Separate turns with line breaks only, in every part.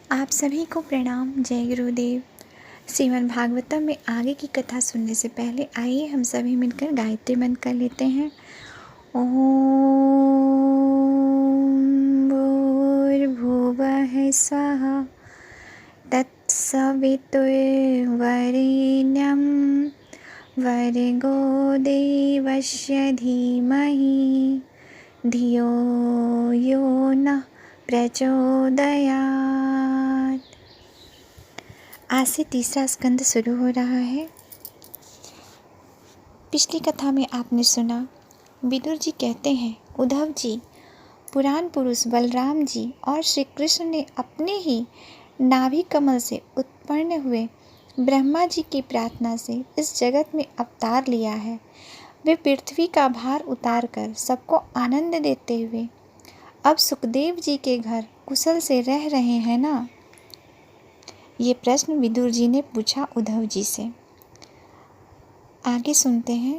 आप सभी को प्रणाम। जय गुरुदेव। श्रीमद् भागवतम में आगे की कथा सुनने से पहले आइए हम सभी मिलकर गायत्री मंत्र कर लेते हैं। ओम भूर्भुवः स्वः तत्सवितुर्वरेण्यं भर्गो देवस्य धीमहि धियो यो नः प्रचोदयात्। आज से तीसरा स्कंद शुरू हो रहा है। पिछली कथा में आपने सुना, विदुर जी कहते हैं, उद्धव जी, पुराण पुरुष बलराम जी और श्री कृष्ण ने अपने ही नाभि कमल से उत्पन्न हुए ब्रह्मा जी की प्रार्थना से इस जगत में अवतार लिया है। वे पृथ्वी का भार उतारकर सबको आनंद देते हुए अब सुखदेव जी के घर कुशल से रह रहे हैं ना? ये प्रश्न विदुर जी ने पूछा उद्धव जी से। आगे सुनते हैं।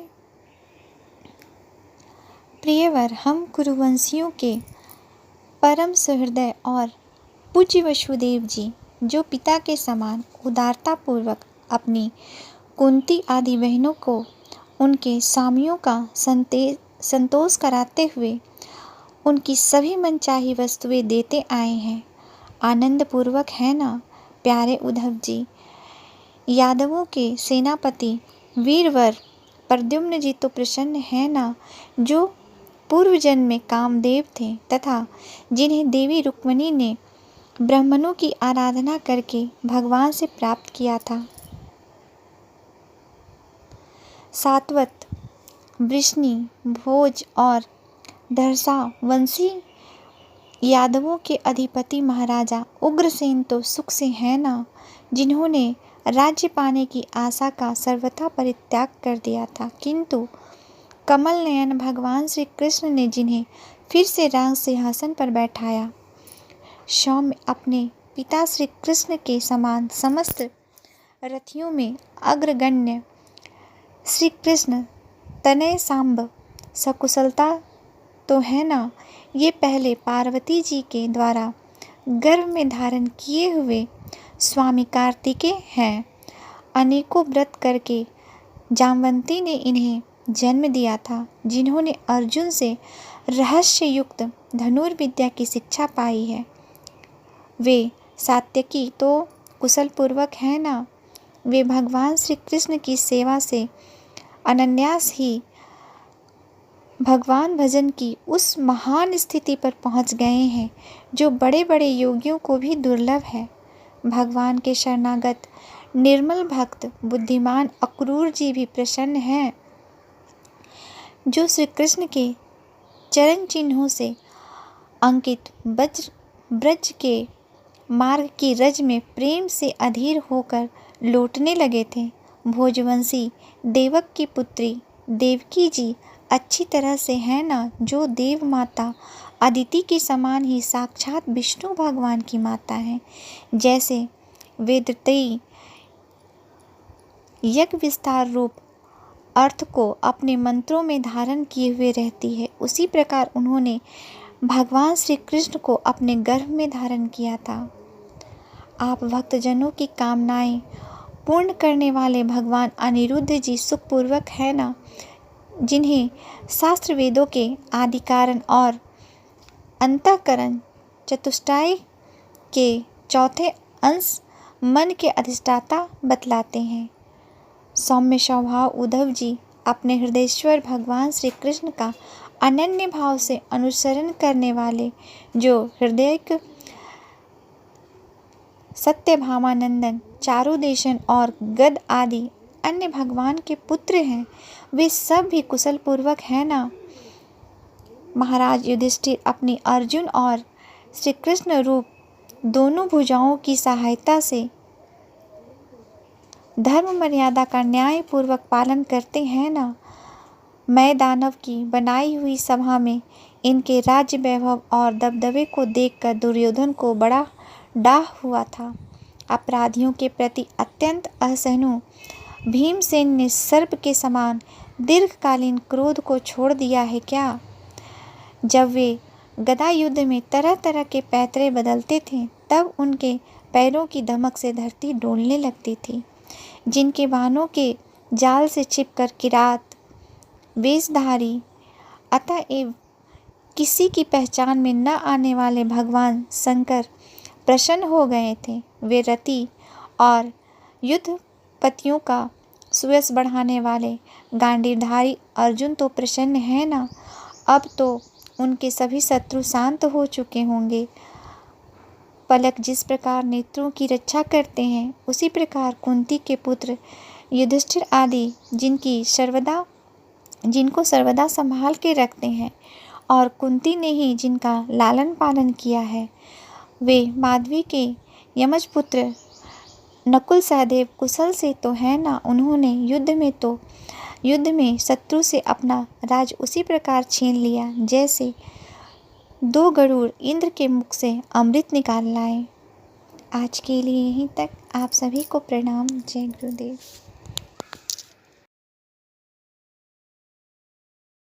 प्रियवर, हम कुरुवंशियों के परम सुहृदय और पूज्य वसुदेव जी, जो पिता के समान उदारतापूर्वक अपनी कुंती आदि बहनों को उनके स्वामियों का संतोष कराते हुए उनकी सभी मनचाही वस्तुएं देते आए हैं, आनंद पूर्वक है ना? प्यारे उद्धव जी, यादवों के सेनापति वीरवर प्रद्युम्न जी तो प्रसन्न है ना, जो पूर्व जन्म में कामदेव थे तथा जिन्हें देवी रुक्मिणी ने ब्राह्मणों की आराधना करके भगवान से प्राप्त किया था। सात्वत, वृष्णि, भोज और दर्शा वंशी यादवों के अधिपति महाराजा उग्रसेन तो सुख से है ना, जिन्होंने राज्य पाने की आशा का सर्वथा परित्याग कर दिया था, किंतु कमल नयन भगवान श्री कृष्ण ने जिन्हें फिर से राज सिंहासन पर बैठाया। सौम्य अपने पिता श्री कृष्ण के समान समस्त रथियों में अग्रगण्य श्री कृष्ण तनय सांब सकुशलता तो है ना, ये पहले पार्वती जी के द्वारा गर्भ में धारण किए हुए स्वामी कार्तिकेय हैं। अनेकों व्रत करके जामवंती ने इन्हें जन्म दिया था, जिन्होंने अर्जुन से रहस्य युक्त धनुर्विद्या की शिक्षा पाई है। वे सात्यकी तो कुशल पूर्वक है ना? वे भगवान श्री कृष्ण की सेवा से अनन्यास ही भगवान भजन की उस महान स्थिति पर पहुंच गए हैं, जो बड़े बड़े योगियों को भी दुर्लभ है। भगवान के शरणागत निर्मल भक्त बुद्धिमान अक्रूर जी भी प्रसन्न हैं, जो श्री कृष्ण के चरण चिन्हों से अंकित ब्रज के मार्ग की रज में प्रेम से अधीर होकर लौटने लगे थे। भोजवंशी देवक की पुत्री देवकी जी अच्छी तरह से है ना, जो देव माता अदिति के समान ही साक्षात विष्णु भगवान की माता है। जैसे वेदत्रयी यज्ञ विस्तार रूप अर्थ को अपने मंत्रों में धारण किए हुए रहती है, उसी प्रकार उन्होंने भगवान श्री कृष्ण को अपने गर्भ में धारण किया था। आप भक्तजनों की कामनाएं पूर्ण करने वाले भगवान अनिरुद्ध जी सुखपूर्वक है ना, जिन्हें शास्त्र वेदों के आदि कारण और अंतःकरण चतुष्टय के चौथे अंश मन के अधिष्ठाता बतलाते हैं। सौम्य स्वभाव उद्धव जी अपने हृदयेश्वर भगवान श्री कृष्ण का अनन्य भाव से अनुसरण करने वाले, जो हृदय सत्यभामानंदन, चारुदेशन और गद आदि अन्य भगवान के पुत्र हैं, वे सब भी कुशल पूर्वक है ना? महाराज युधिष्ठिर अपनी अर्जुन और श्री कृष्ण रूप दोनों भुजाओं की सहायता से धर्म मर्यादा का न्याय पूर्वक पालन करते हैं ना? मैं दानव की बनाई हुई सभा में इनके राज्य वैभव और दबदबे को देखकर दुर्योधन को बड़ा डाह हुआ था। अपराधियों के प्रति अत्यंत असहिष्णु भीमसेन ने सर्प के समान दीर्घकालीन क्रोध को छोड़ दिया है क्या? जब वे गदा युद्ध में तरह तरह के पैतरे बदलते थे, तब उनके पैरों की धमक से धरती डोलने लगती थी। जिनके बाणों के जाल से छिपकर किरात वेशधारी अतएव किसी की पहचान में न आने वाले भगवान शंकर प्रसन्न हो गए थे। वे रति और युद्धपतियों का सुयश बढ़ाने वाले गांडीवधारी अर्जुन तो प्रसन्न है ना। अब तो उनके सभी शत्रु शांत हो चुके होंगे। पलक जिस प्रकार नेत्रों की रक्षा करते हैं, उसी प्रकार कुंती के पुत्र युधिष्ठिर आदि जिनको सर्वदा संभाल के रखते हैं, और कुंती ने ही जिनका लालन पालन किया है, वे माधवी के यमज पुत्र नकुल सहदेव कुशल से तो है ना। उन्होंने युद्ध में शत्रु से अपना राज उसी प्रकार छीन लिया जैसे दो गरुड़ इंद्र के मुख से अमृत निकाल लाए। आज के लिए यहीं तक। आप सभी को प्रणाम। जय गुरुदेव।